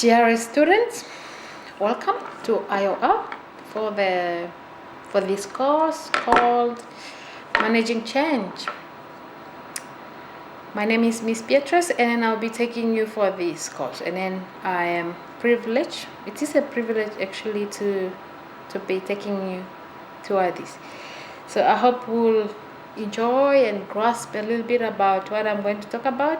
Dear students, welcome to IOR for this course called Managing Change. My name is Miss Beatrice, and then I'll be taking you for this course. And then I am privileged. It is a privilege actually to be taking you toward this. So I hope we'll enjoy and grasp a little bit about what I'm going to talk about.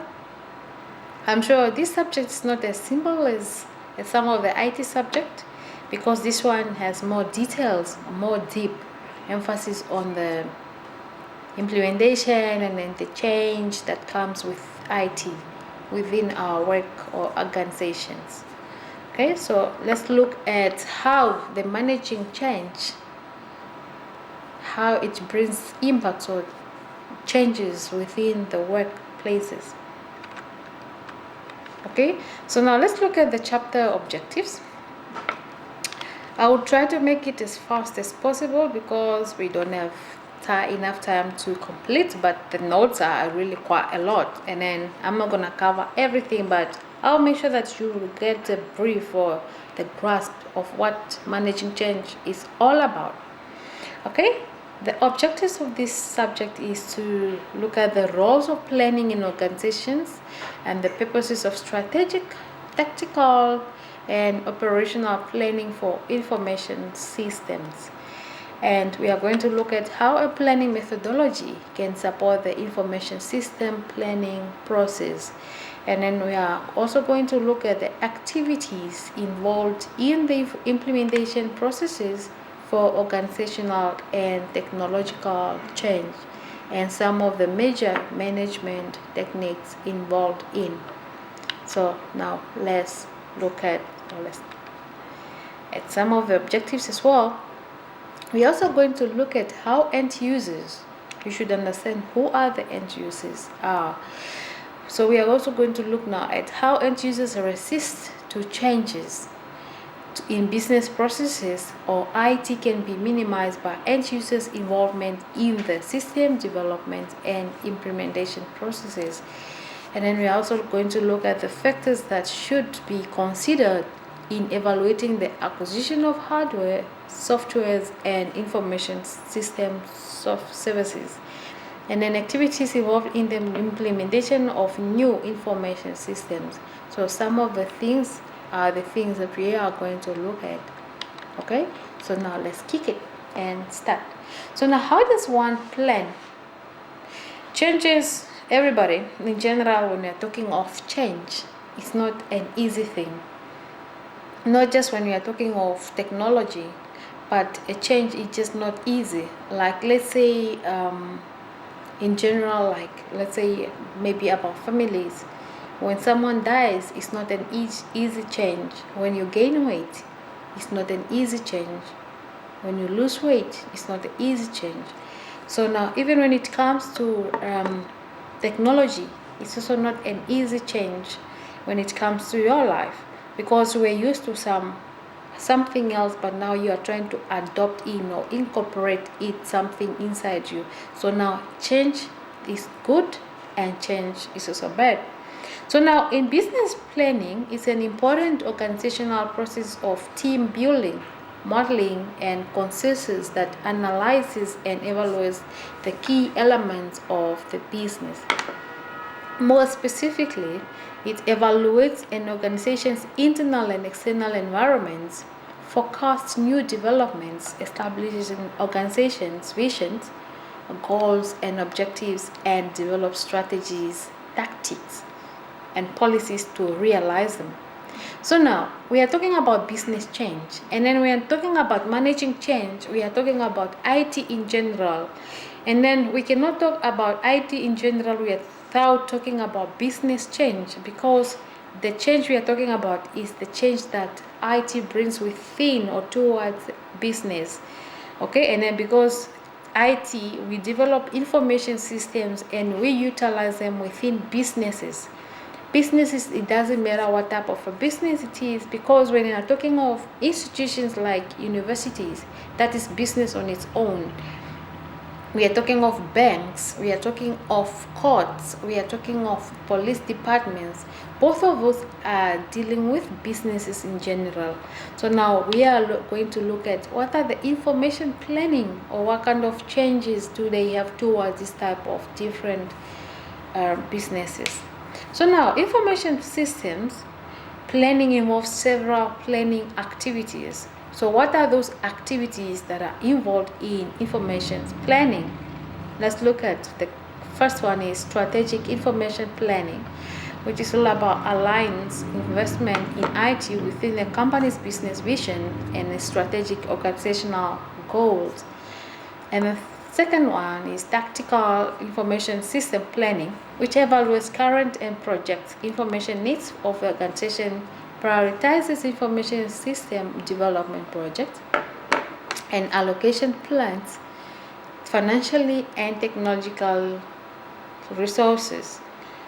I'm sure this subject is not as simple as some of the IT subject, because this one has more details, more deep emphasis on the implementation and then the change that comes with IT within our work or organizations. Okay, so let's look at how the managing change, how it brings impacts or changes within the workplaces. Okay, so now let's look at the chapter objectives. I will try to make it as fast as possible because we don't have enough time to complete, but the notes are really quite a lot, and then I'm not gonna cover everything, but I'll make sure that you will get a brief or the grasp of what managing change is all about. Okay, the objectives of this subject is to look at the roles of planning in organizations and the purposes of strategic, tactical, and operational planning for information systems. And we are going to look at how a planning methodology can support the information system planning process. And then we are also going to look at the activities involved in the implementation processes for organizational and technological change, and some of the major management techniques involved in. So now let's look at some of the objectives as well. We're also going to look at how end users, you should understand who are the end users are. So we are also going to look now at how end users resist to changes in business processes, or IT can be minimized by end users' involvement in the system development and implementation processes. And then we're also going to look at the factors that should be considered in evaluating the acquisition of hardware, softwares, and information system services, and then activities involved in the implementation of new information systems. So some of the things are the things that we are going to look at. Okay, so now let's kick it and start. So now, how does one plan? Changes, everybody in general, when we're talking of change, it's not an easy thing. Not just when we are talking of technology, but a change is just not easy. Like, let's say in general, like let's say maybe about families. When someone dies, it's not an easy change. When you gain weight, it's not an easy change. When you lose weight, it's not an easy change. So now, even when it comes to technology, it's also not an easy change when it comes to your life, because we're used to something else, but now you are trying to adopt in or incorporate something inside you. So now change is good and change is also bad. So now, in business planning, it's an important organizational process of team building, modeling, and consensus that analyzes and evaluates the key elements of the business. More specifically, it evaluates an organization's internal and external environments, forecasts new developments, establishes an organization's visions, goals, and objectives, and develops strategies, tactics, and policies to realize them. So now we are talking about business change, and then we are talking about managing change. We are talking about IT in general, and then we cannot talk about IT in general without talking about business change, because the change we are talking about is the change that IT brings within or towards business. Okay, and then because IT, we develop information systems and we utilize them within businesses. Businesses, it doesn't matter what type of a business it is, because when you are talking of institutions like universities, that is business on its own. we are talking of banks, we are talking of courts, we are talking of police departments. Both of us are dealing with businesses in general. So now we are going to look at what are the information planning, or what kind of changes do they have towards this type of different businesses. So now information systems planning involves several planning activities. So what are those activities that are involved in information planning? Let's look at the first one is strategic information planning, which is all about aligns investment in IT within a company's business vision and strategic organizational goals. And the second one is tactical information system planning, which evaluates current and project information needs of the organization, prioritizes information system development projects, and allocation plans, financially and technological resources.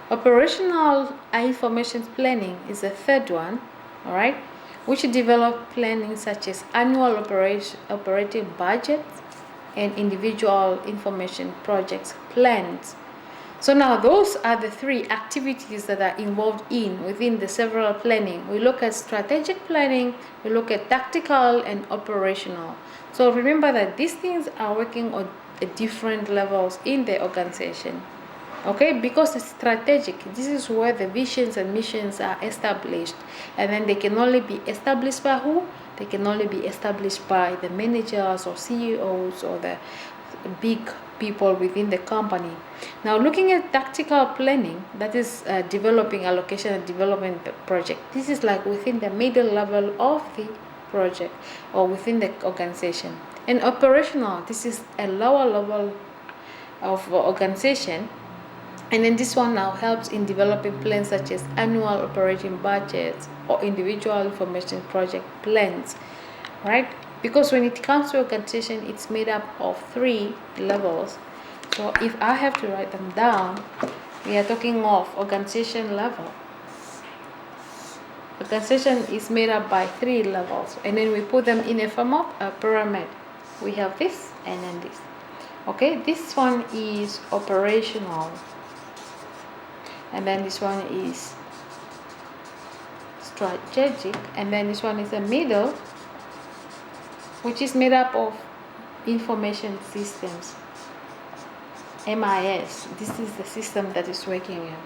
Operational information planning is the third one, all right, which develop planning such as annual operating budgets and individual information projects plans. So now those are the three activities that are involved within the several planning. We look at strategic planning, we look at tactical and operational. So remember that these things are working on different levels in the organization. Okay, because it's strategic, this is where the visions and missions are established, and then they can only be established by who? They can only be established by the managers or CEOs or the big people within the company. Now looking at tactical planning, that is developing allocation and development project. This is like within the middle level of the project or within the organization. And operational, this is a lower level of organization. And then this one now helps in developing plans such as annual operating budgets or individual information project plans, right? Because when it comes to organization, it's made up of 3 levels. So if I have to write them down, we are talking of organization level. Organization is made up by 3 levels, and then we put them in a form of a pyramid. We have this and then this. Okay, this one is operational. And then this one is strategic, and then this one is the middle, which is made up of information systems, MIS. This is the system that is working here.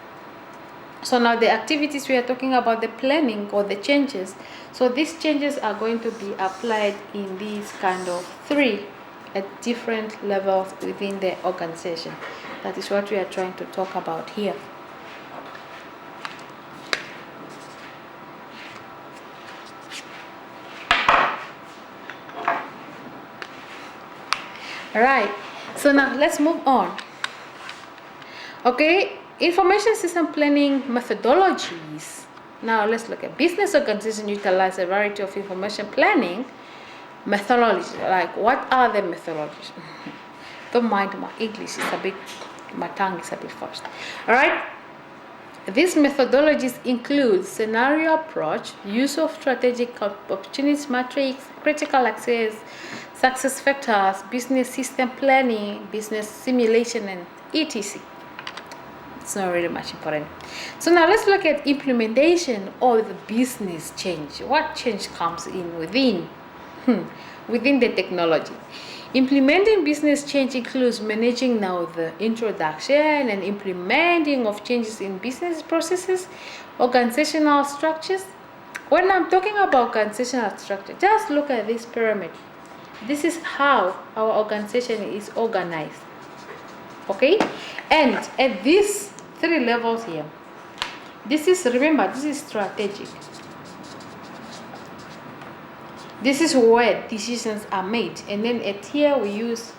So now the activities, we are talking about the planning or the changes. So these changes are going to be applied in these kind of 3 at different levels within the organization. That is what we are trying to talk about here. Alright, so now let's move on. Okay, information system planning methodologies. Now let's look at business organization utilize a variety of information planning methodologies. Like, what are the methodologies? Don't mind my English, my tongue is a bit fast. Alright, these methodologies include scenario approach, use of strategic opportunities matrix, critical access, success factors, business system planning, business simulation, and etc. It's not really much important. So now let's look at implementation of the business change. What change comes in within the technology? Implementing business change includes managing now the introduction and implementing of changes in business processes, organizational structures. When I'm talking about organizational structure, just look at this pyramid. This is how our organization is organized. Okay? And at these 3 levels here, this is, remember, this is strategic. This is where decisions are made. And then at here we use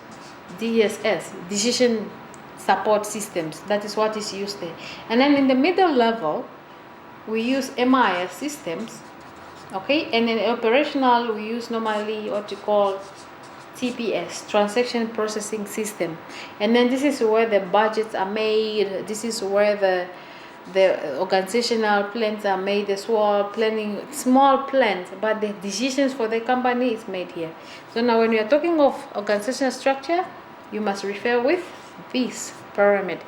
DSS, decision support systems. That is what is used there. And then in the middle level, we use MIS systems. Okay, and in operational, we use normally what you call TPS, transaction processing system. And then this is where the budgets are made. This is where the organizational plans are made as well, planning small plans, but the decisions for the company is made here. So now when we are talking of organizational structure, you must refer with this pyramid.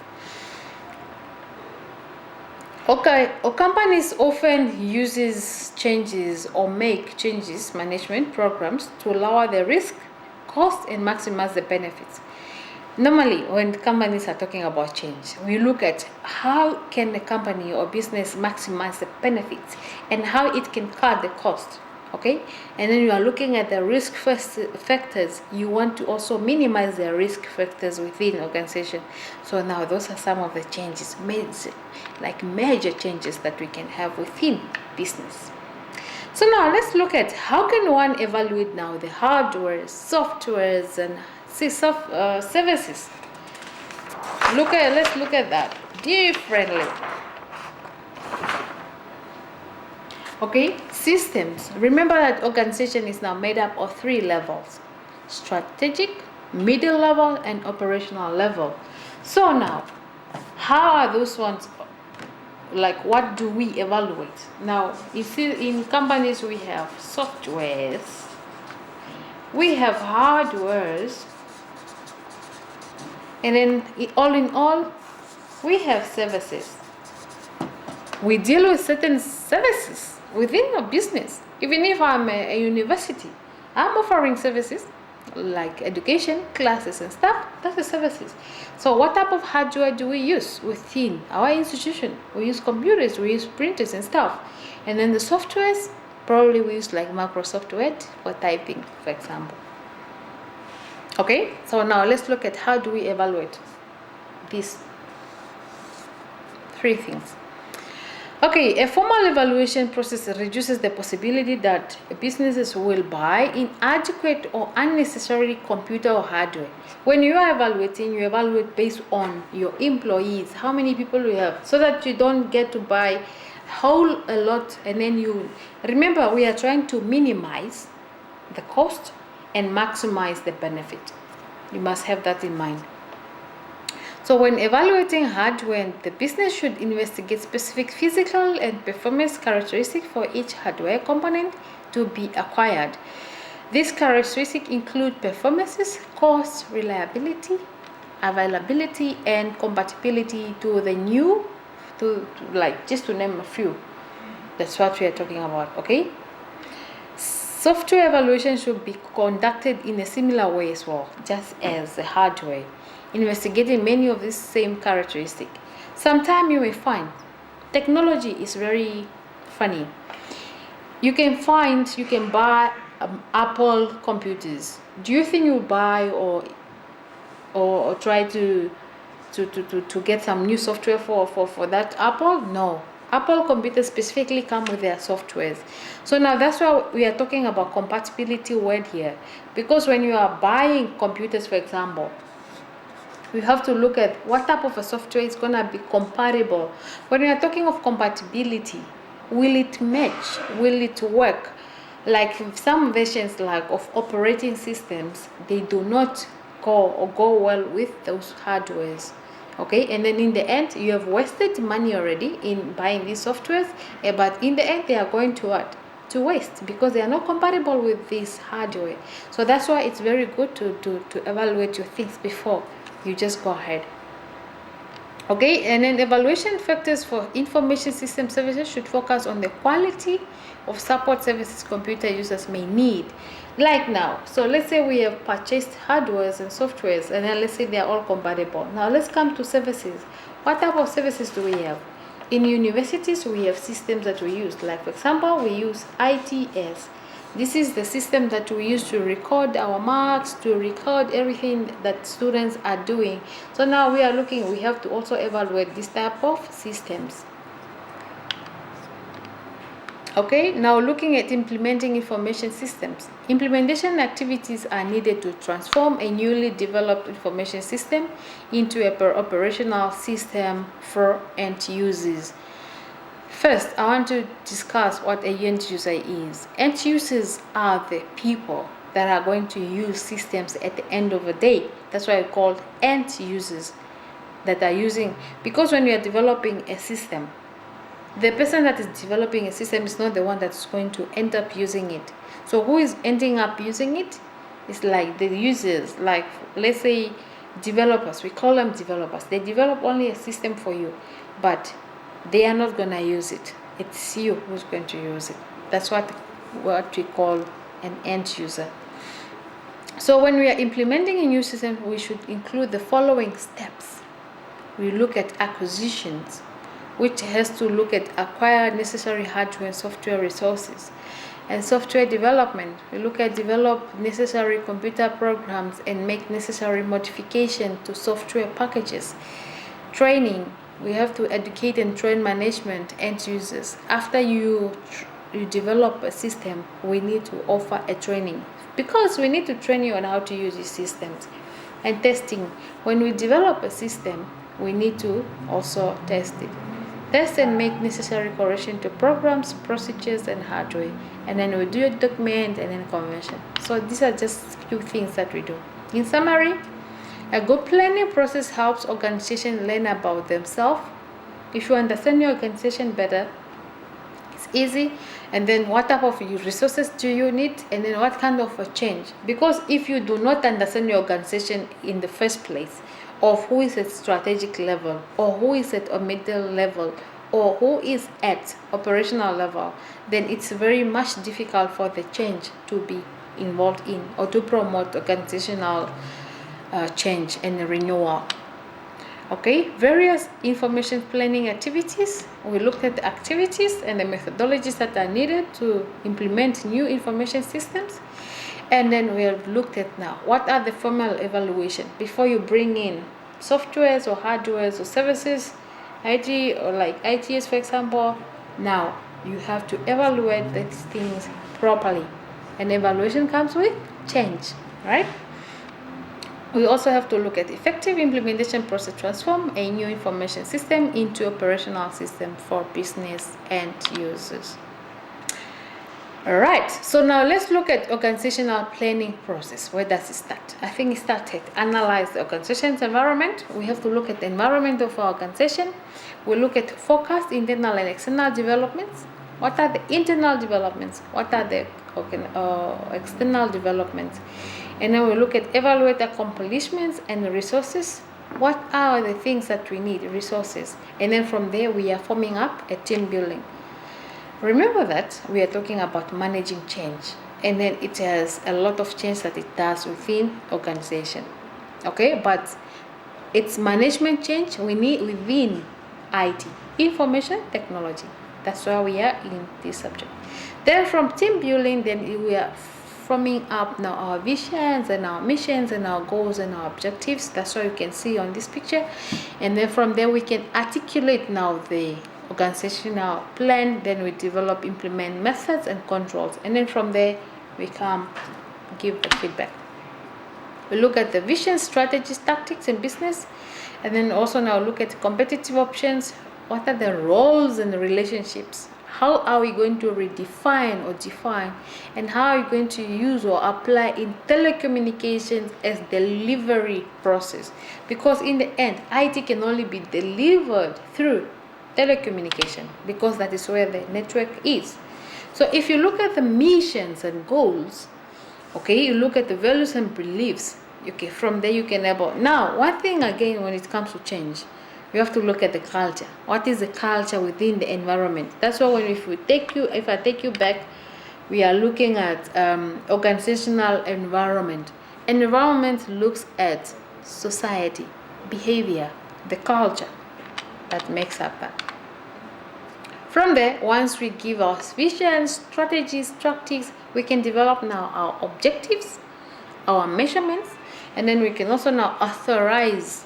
Okay, or companies often uses changes or make changes management programs to lower the risk, cost, and maximize the benefits. Normally, when companies are talking about change, we look at how can a company or business maximize the benefits and how it can cut the cost. Okay, and then you are looking at the risk factors. You want to also minimize the risk factors within the organization. So now those are some of the changes, major changes that we can have within business. So now let's look at how can one evaluate now the hardware, softwares, and services. Let's look at that differently. Okay, systems. Remember that organization is now made up of 3 levels: strategic, middle level, and operational level. So now, how are those ones? Like, what do we evaluate? Now, you see, in companies we have softwares, we have hardwares, and then all in all, we have services. We deal with certain services within a business. Even if I'm a university, I'm offering services like education, classes and stuff. That's the services. So what type of hardware do we use within our institution? We use computers, we use printers and stuff. And then the softwares, probably we use like Microsoft Word for typing, for example. Okay, so now let's look at how do we evaluate these 3 things. Okay, a formal evaluation process reduces the possibility that businesses will buy inadequate or unnecessary computer or hardware. When you are evaluating, you evaluate based on your employees, how many people you have, so that you don't get to buy a lot and then you remember we are trying to minimize the cost and maximize the benefit. You must have that in mind. So when evaluating hardware, the business should investigate specific physical and performance characteristics for each hardware component to be acquired. These characteristics include performances, cost, reliability, availability, and compatibility to the new, just to name a few. That's what we are talking about, okay? Software evaluation should be conducted in a similar way as well, just as the hardware, investigating many of these same characteristics. Sometimes you may find technology is very funny. You can buy Apple computers. Do you think you buy or try to get some new software for that Apple? No. Apple computers specifically come with their softwares. So now that's why we are talking about compatibility word here. Because when you are buying computers, for example, we have to look at what type of a software is going to be compatible. When we are talking of compatibility, will it match? Will it work? Like some versions of operating systems, they do not go well with those hardwares. Okay, and then in the end, you have wasted money already in buying these softwares, but in the end, they are going to what? To waste, because they are not compatible with this hardware. So that's why it's very good to evaluate your things before you just go ahead. Okay, and then evaluation factors for information system services should focus on the quality of support services computer users may need. Like now, so let's say we have purchased hardwares and softwares, and then let's say they are all compatible. Now let's come to services. What type of services do we have? In universities, we have systems that we use. Like for example, we use ITS. This is the system that we use to record our marks, to record everything that students are doing. So now we have to also evaluate this type of systems. Okay, now looking at implementing information systems. Implementation activities are needed to transform a newly developed information system into a operational system for end users. First, I want to discuss what a end user is. End users are the people that are going to use systems at the end of the day. That's why I called end users that are using, because when you are developing a system, the person that is developing a system is not the one that's going to end up using it. So who is ending up using it? It's like the users, like let's say developers, we call them developers. They develop only a system for you, but they are not going to use it. It's you who's going to use it. That's what we call an end user. So when we are implementing a new system, we should include the following steps. We look at acquisitions, which has to look at acquire necessary hardware and software resources. And software development, we look at develop necessary computer programs and make necessary modification to software packages. Training, we have to educate and train management end users. After you develop a system, we need to offer a training, because we need to train you on how to use these systems. And testing, when we develop a system, we need to also test it. Test and make necessary correction to programs, procedures, and hardware. And then we do a document and then conversion. So these are just few things that we do. In summary, a good planning process helps organizations learn about themselves. If you understand your organization better, it's easy. And then what type of resources do you need? And then what kind of a change? Because if you do not understand your organization in the first place, of who is at strategic level, or who is at a middle level, or who is at operational level, then it's very much difficult for the change to be involved in or to promote organizational change and renewal. Okay, various information planning activities. We looked at the activities and the methodologies that are needed to implement new information systems. And then we have looked at now, what are the formal evaluation before you bring in softwares or hardwares or services, IT or like ITS, for example. Now you have to evaluate these things properly. And evaluation comes with change, right? We also have to look at effective implementation process, transform a new information system into operational system for business and users. Alright, so now let's look at organizational planning process. Where does it start? I think it started. Analyze the organization's environment. We have to look at the environment of our organization. We look at forecast internal and external developments. What are the internal developments? What are the external developments? And then we look at evaluate accomplishments and resources. What are the things that we need? Resources. And then from there we are forming up a team building. Remember that we are talking about managing change, and then it has a lot of change that it does within organization. Okay, but it's management change we need within IT, information technology. That's why we are in this subject. Then from team building, then we are forming up now our visions and our missions and our goals and our objectives. That's what you can see on this picture. And then from there we can articulate now the organizational plan. Then we develop, implement methods and controls, and then from there we come give the feedback. We look at the vision, strategies, tactics, and business, and then also now look at competitive options. What are the roles and the relationships? How are we going to redefine or define, and how are we going to use or apply in telecommunications as delivery process? Because in the end, IT can only be delivered through telecommunication, because that is where the network is. So if you look at the missions and goals, okay, you look at the values and beliefs, okay, from there you can able. Now, one thing again, when it comes to change, you have to look at the culture. What is the culture within the environment? That's why when if I take you back, we are looking at organizational environment. Environment looks at society, behavior, the culture that makes up that. From there, once we give our visions, strategies, tactics, we can develop now our objectives, our measurements, and then we can also now authorize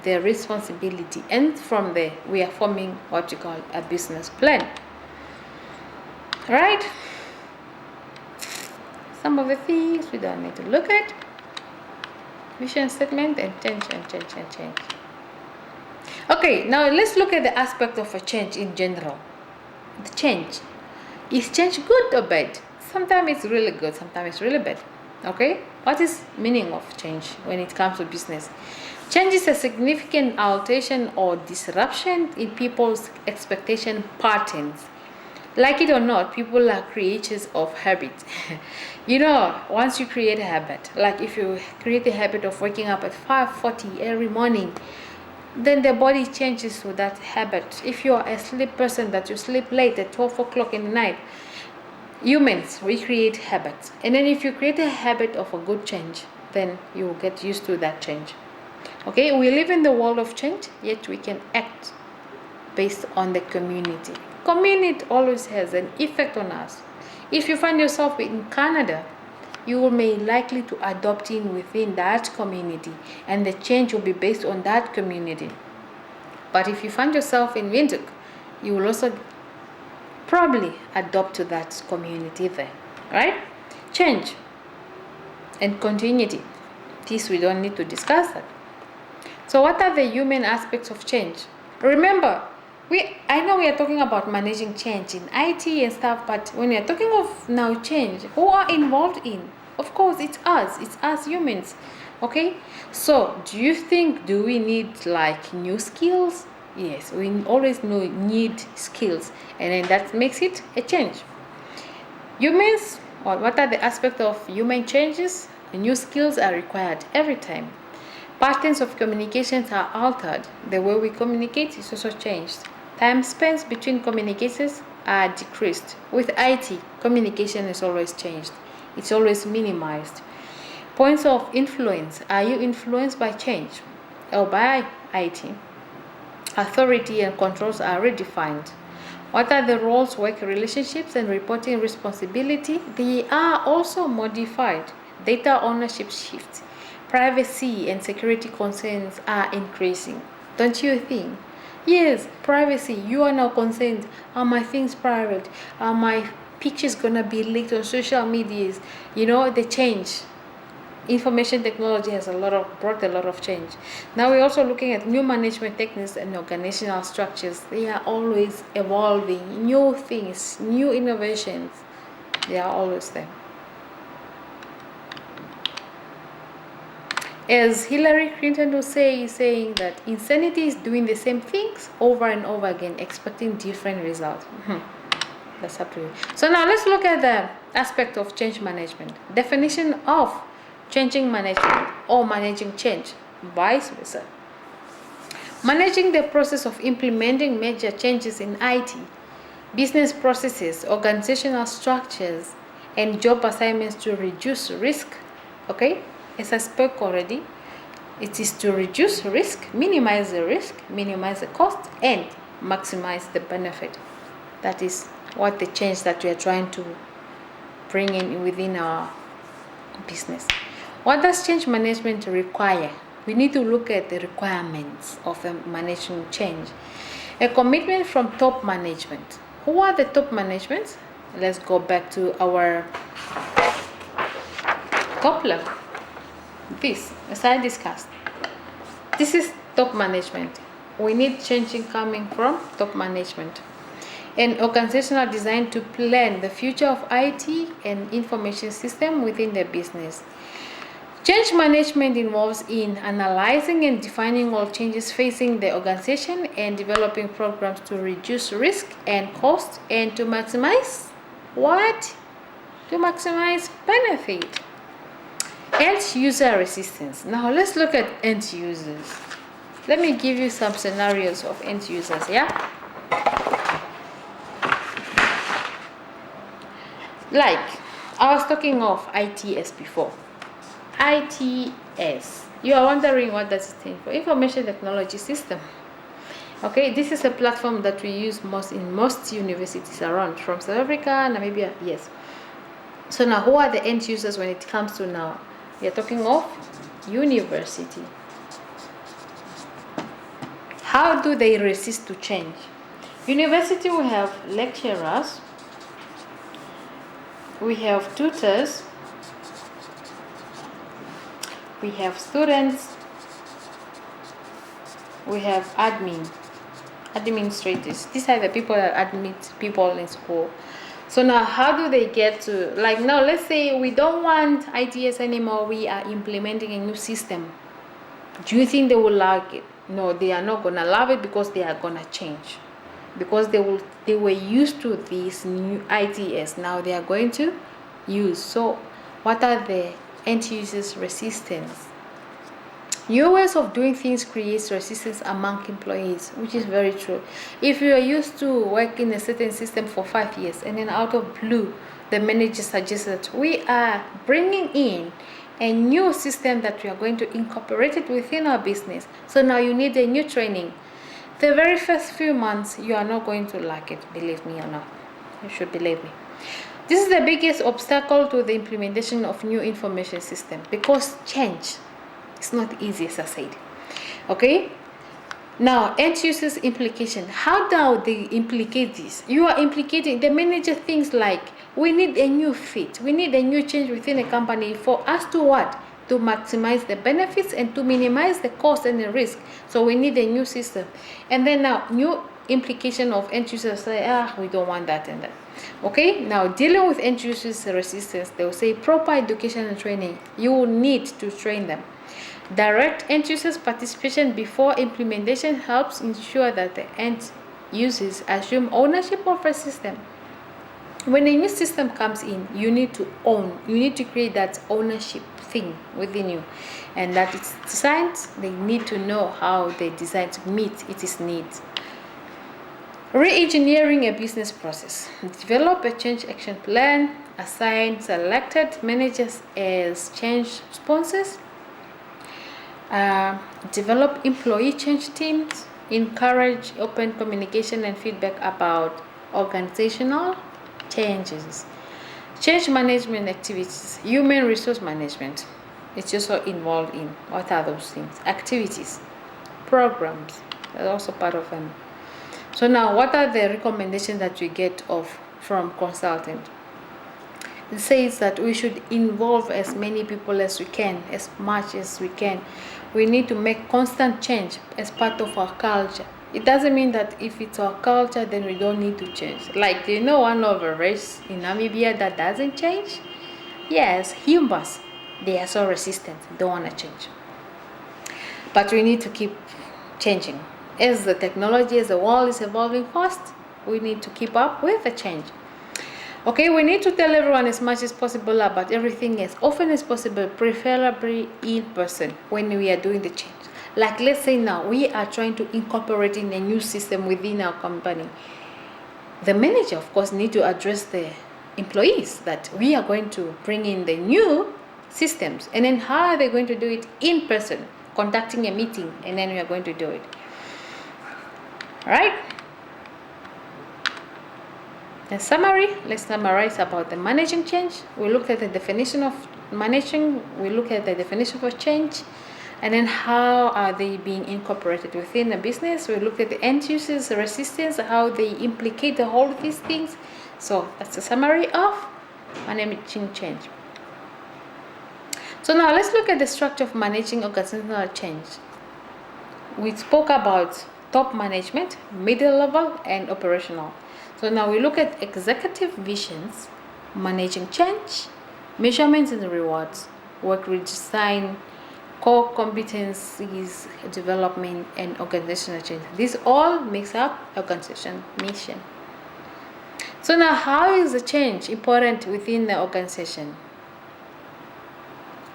the responsibility. And from there, we are forming what you call a business plan. Right? Some of the things we don't need to look at. Vision statement and change. Okay, now let's look at the aspect of a change in general. The change. Is change good or bad? Sometimes it's really good, sometimes it's really bad. Okay? What is meaning of change when it comes to business? Change is a significant alteration or disruption in people's expectation patterns Like it or not, people are creatures of habit. Once you create a habit, like if you create a habit of waking up at 5:40 every morning, then the body changes to that habit. If you're a sleep person that you sleep late at 12 o'clock in the night, humans, we create habits. And then if you create a habit of a good change, then you will get used to that change. Okay, we live in the world of change, yet we can act based on the community. Community always has an effect on us. If you find yourself in Canada, you will may likely to adopt in within that community, and the change will be based on that community. But if you find yourself in Windhoek, you will also probably adopt to that community there, right? Change and continuity. This we don't need to discuss that. So what are the human aspects of change? Remember, I know we are talking about managing change in IT and stuff, but when we are talking of now change, who are involved in? Of course, it's us humans. Okay, so do we need like new skills? Yes, we always need skills, and then that makes it a change. Humans, or what are the aspects of human changes? New skills are required every time. Patterns of communications are altered. The way we communicate is also changed. Time spent between communicators are decreased. With IT, communication is always changed. It's always minimized. Points of influence. Are you influenced by change or by IT? Authority and controls are redefined. What are the roles, work relationships, and reporting responsibility? They are also modified. Data ownership shifts. Privacy and security concerns are increasing. Don't you think? Yes, privacy. You are now concerned. Are my things private? Are my pictures gonna be leaked on social medias? The change. Information technology has brought a lot of change. Now we're also looking at new management techniques and organizational structures. They are always evolving. New things, new innovations. They are always there. As Hillary Clinton was saying that insanity is doing the same things over and over again, expecting different results. That's up to you. So now let's look at the aspect of change management. Definition of changing management or managing change, vice versa. Managing the process of implementing major changes in IT, business processes, organizational structures, and job assignments to reduce risk. Okay? As I spoke already, it is to reduce risk, minimize the cost, and maximize the benefit. That is what the change that we are trying to bring in within our business. What does change management require? We need to look at the requirements of the management change. A commitment from top management. Who are the top management? Let's go back to our top level. This, as I discussed, this is top management. We need changing coming from top management. An organizational design to plan the future of IT and information system within the business. Change management involves in analyzing and defining all changes facing the organization and developing programs to reduce risk and cost and to maximize what? To maximize benefit. End user resistance. Now let's look at end users. Let me give you some scenarios of end users, yeah? Like, I was talking of ITS before. ITS. You are wondering what does it stand for? Information Technology System. Okay, this is a platform that we use in most universities around, from South Africa, Namibia, yes. So now, who are the end users when it comes to now? We are talking of university. How do they resist to change? University, we have lecturers, we have tutors, we have students, we have administrators. These are the people that admit people in school. So now, how do they get to, like now, let's say we don't want ITS anymore, we are implementing a new system. Do you think they will like it? No, they are not going to love it because they are going to change. because they were used to this new ITS. Now they are going to use. So what are the end users' resistance? New ways of doing things creates resistance among employees, which is very true. If you are used to work in a certain system for 5 years and then out of blue, the manager suggests that we are bringing in a new system that we are going to incorporate it within our business. So now you need a new training. The very first few months, you are not going to like it, believe me or not. You should believe me. This is the biggest obstacle to the implementation of new information system, because change is not easy, as I said. Okay? Now, end users implication. How do they implicate this? You are implicating the manager things like, we need a new fit, we need a new change within a company for us to what? To maximize the benefits and to minimize the cost and the risk. So we need a new system. And then now, new implication of end users say, we don't want that and that. Okay, now dealing with end users resistance, they will say proper education and training. You will need to train them. Direct end users participation before implementation helps ensure that the end users assume ownership of a system. When a new system comes in, you need to own, you need to create that ownership thing within you, and that it's designed, they need to know how they design to meet its needs. Re-engineering a business process. Develop a change action plan, assign selected managers as change sponsors, develop employee change teams, encourage open communication and feedback about organizational changes. Change management activities, human resource management. It's also involved in what are those things? Activities, programs, that's also part of them. So now, what are the recommendations that we get from consultant? It says that we should involve as many people as we can, as much as we can. We need to make constant change as part of our culture. It doesn't mean that if it's our culture, then we don't need to change. Like, do you know one of a race in Namibia that doesn't change? Yes, Humbas. They are so resistant, don't want to change. But we need to keep changing. As the technology, as the world is evolving fast, we need to keep up with the change. Okay, we need to tell everyone as much as possible about everything as often as possible, preferably in person when we are doing the change. Like, let's say now we are trying to incorporate in a new system within our company. The manager, of course, need to address the employees that we are going to bring in the new systems. And then how are they going to do it? In person, conducting a meeting, and then we are going to do it. All right? In summary, let's summarize about the managing change. We looked at the definition of managing. We look at the definition of change. And then how are they being incorporated within a business? We look at the end users' resistance, how they implicate the whole of these things. So that's a summary of managing change. So now let's look at the structure of managing organizational change. We spoke about top management, middle level, and operational. So now we look at executive visions, managing change, measurements and rewards, work redesign, core competencies development, and organizational change. This all makes up organization mission. So now, how is the change important within the organization?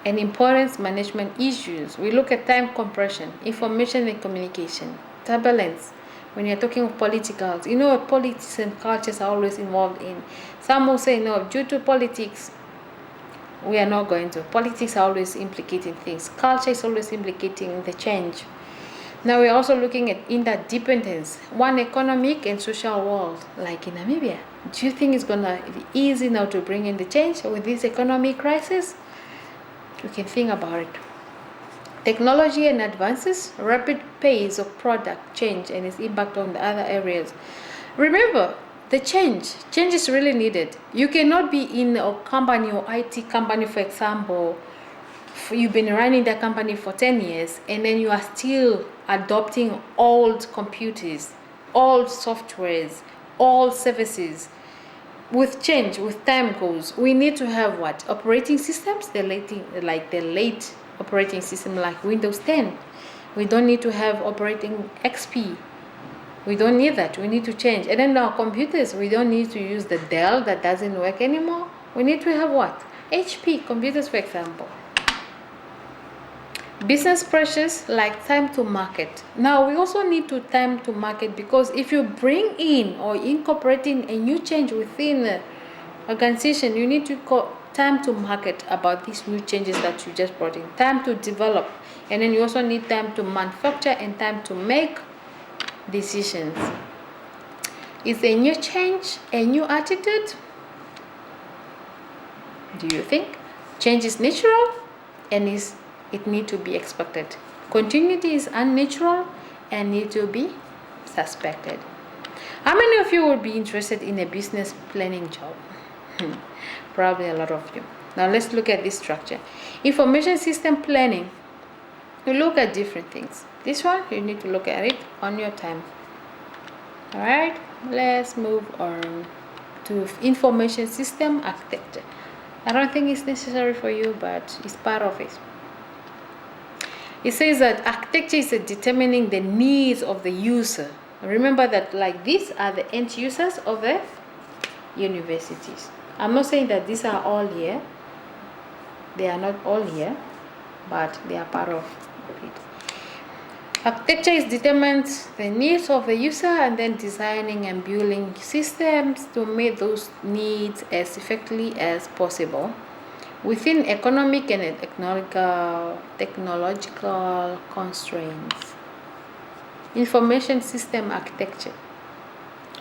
And importance management issues. We look at time compression, information and communication, turbulence. When you're talking of politicals, you know, politics and cultures are always involved in. Some will say, no, due to politics, we are not going to. Politics are always implicating things. Culture is always implicating the change. Now we're also looking at interdependence, one economic and social world, like in Namibia. Do you think it's going to be easy now to bring in the change with this economic crisis? You can think about it. Technology and advances, rapid pace of product change and its impact on the other areas. Remember, the change is really needed. You cannot be in a company or IT company, for example, you've been running that company for 10 years and then you are still adopting old computers, old softwares, old services. With change, with time goes, we need to have what? Operating systems, the late operating system like Windows 10. We don't need to have operating XP. We don't need that. We need to change. And then our computers, we don't need to use the Dell that doesn't work anymore. We need to have what? HP computers, for example. Business pressures like time to market. Now we also need to time to market, because if you bring in or incorporating a new change within the organization, you need to call time to market about these new changes that you just brought in, time to develop, and then you also need time to manufacture and time to make decisions. Is a new change a new attitude? Do you think change is natural and it need to be expected? Continuity is unnatural and need to be suspected. How many of you would be interested in a business planning job? Probably a lot of you. Now let's look at this structure. Information system planning. You look at different things. This one, you need to look at it on your time. All right, let's move on to information system architecture. I don't think it's necessary for you, but it's part of it. It says that architecture is determining the needs of the user. Remember that, like, these are the end users of the universities. I'm not saying that these are all here. They are not all here, but they are part of it. Architecture is determines the needs of the user and then designing and building systems to meet those needs as effectively as possible within economic and technological constraints. Information system architecture.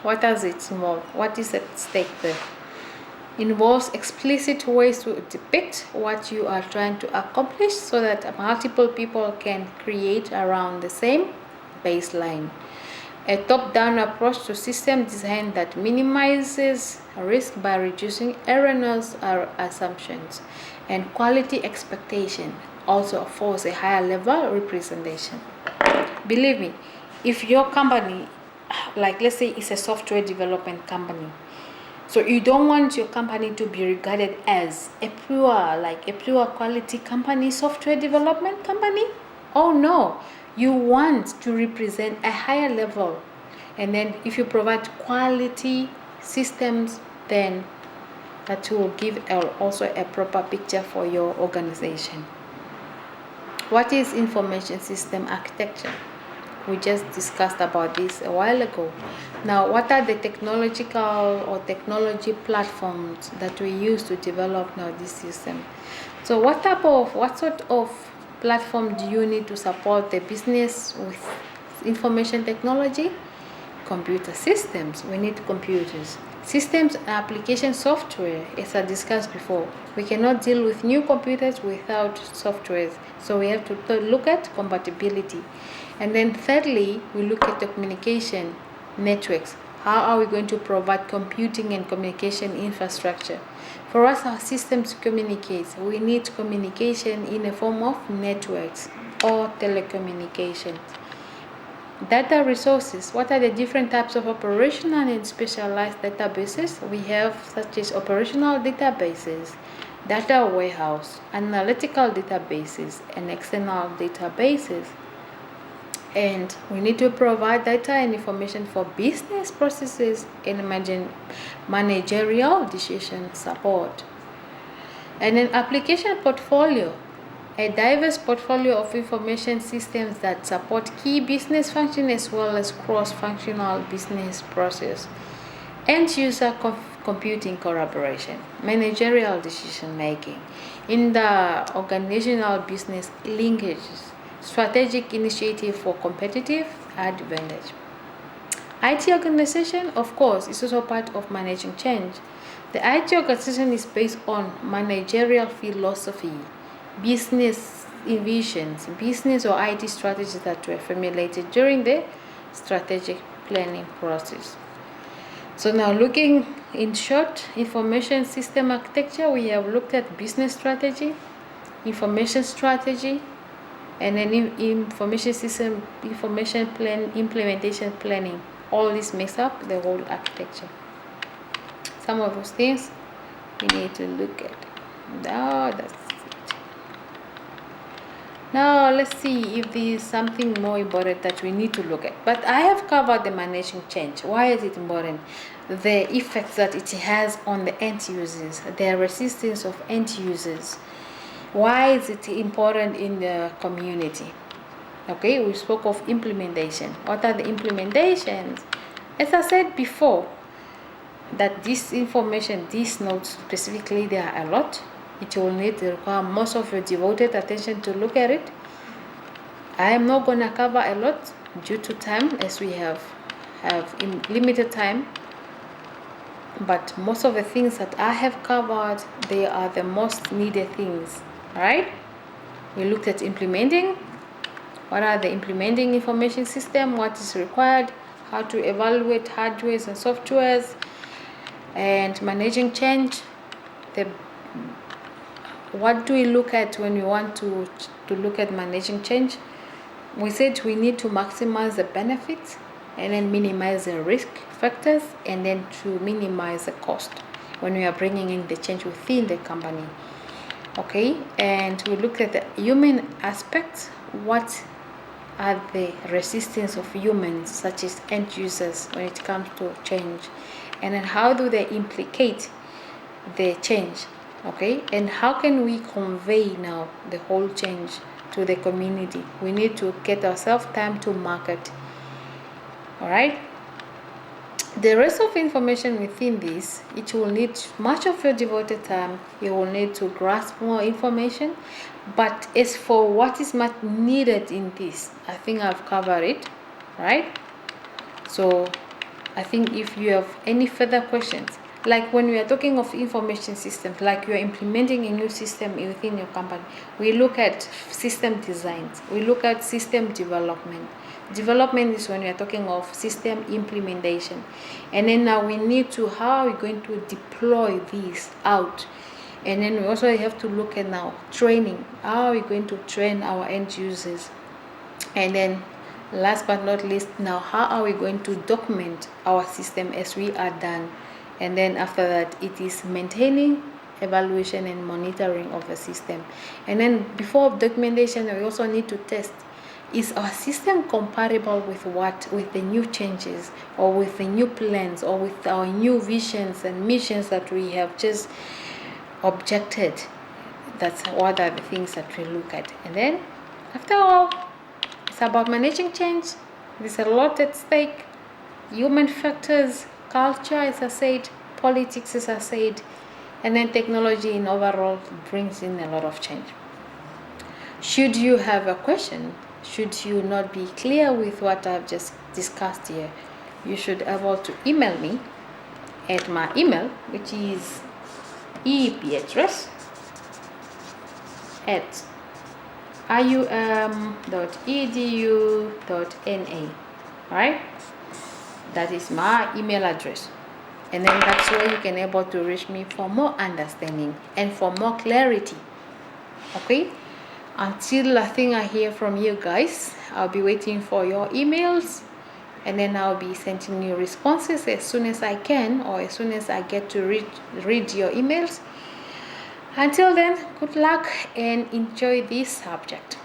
What does it involve? What is at stake there? Involves explicit ways to depict what you are trying to accomplish so that multiple people can create around the same baseline. A top-down approach to system design that minimizes risk by reducing erroneous assumptions, and quality expectation also affords a higher level representation. Believe me, if your company, like let's say it's a software development company, so you don't want your company to be regarded as a pure quality company, software development company. Oh no, you want to represent a higher level. And then if you provide quality systems, then that will give also a proper picture for your organization. What is information system architecture? We just discussed about this a while ago. Now, what are the technological or technology platforms that we use to develop now this system? So what sort of platform do you need to support the business with information technology? Computer systems. We need computers. Systems and application software, as I discussed before. We cannot deal with new computers without software. So we have to look at compatibility. And then thirdly, we look at the communication networks. How are we going to provide computing and communication infrastructure? For us, our systems communicate. We need communication in a form of networks or telecommunications. Data resources. What are the different types of operational and specialized databases we have, such as operational databases, data warehouse, analytical databases, and external databases. And we need to provide data and information for business processes and managerial decision support. And an application portfolio, a diverse portfolio of information systems that support key business functions as well as cross-functional business process. End-user computing collaboration, managerial decision making, in the organizational business linkages, strategic initiative for competitive advantage. IT organization, of course, is also part of managing change. The IT organization is based on managerial philosophy, business visions, business or IT strategies that were formulated during the strategic planning process. So now, looking in short, information system architecture, we have looked at business strategy, information strategy, and then information system, information plan, implementation planning. All this makes up the whole architecture. Some of those things we need to look at. Now that's it. Now let's see if there is something more important that we need to look at. But I have covered the managing change. Why is it important? The effects that it has on the end users, the resistance of end users. Why is it important in the community? Okay, we spoke of implementation. What are the implementations? As I said before, that this information, these notes specifically, there are a lot. It will need to require most of your devoted attention to look at it. I am not going to cover a lot due to time, as we have limited time. But most of the things that I have covered, they are the most needed things. All right? We looked at implementing. What are the implementing information system? What is required? How to evaluate hardwares and softwares, and managing change. What do we look at when we want to look at managing change? We said we need to maximize the benefits and then minimize the risk factors, and then to minimize the cost when we are bringing in the change within the company. Okay, and we look at the human aspects. What are the resistance of humans, such as end users, when it comes to change, and then how do they implicate the change? Okay, and how can we convey now the whole change to the community? We need to get ourselves time to market. All right, the rest of information within this, it will need much of your devoted time. You will need to grasp more information. But as for what is much needed in this, I think I've covered it, right? So I think if you have any further questions, like when we are talking of information systems, like you're implementing a new system within your company, we look at system designs, we look at system development. Development is when we are talking of system implementation. And then now we need to, how are we going to deploy these out? And then we also have to look at now training. How are we going to train our end users? And then last but not least, now how are we going to document our system as we are done? And then after that, it is maintaining, evaluation, and monitoring of the system. And then before documentation, we also need to test, is our system compatible with the new changes, or with the new plans, or with our new visions and missions that we have just objected? That's what are the things that we look at. And then after all, it's about managing change. There's a lot at stake. Human factors, culture, as I said, politics, as I said, and then technology in overall brings in a lot of change. Should you have a question, should you not be clear with what I've just discussed here, you should be able to email me at my email, which is ebeatrice@ium.edu.na. right? That is my email address, and then that's where you can able to reach me for more understanding and for more clarity. Okay, until I think I hear from you guys, I'll be waiting for your emails, and then I'll be sending you responses as soon as I can, or as soon as I get to read your emails. Until then, good luck and enjoy this subject.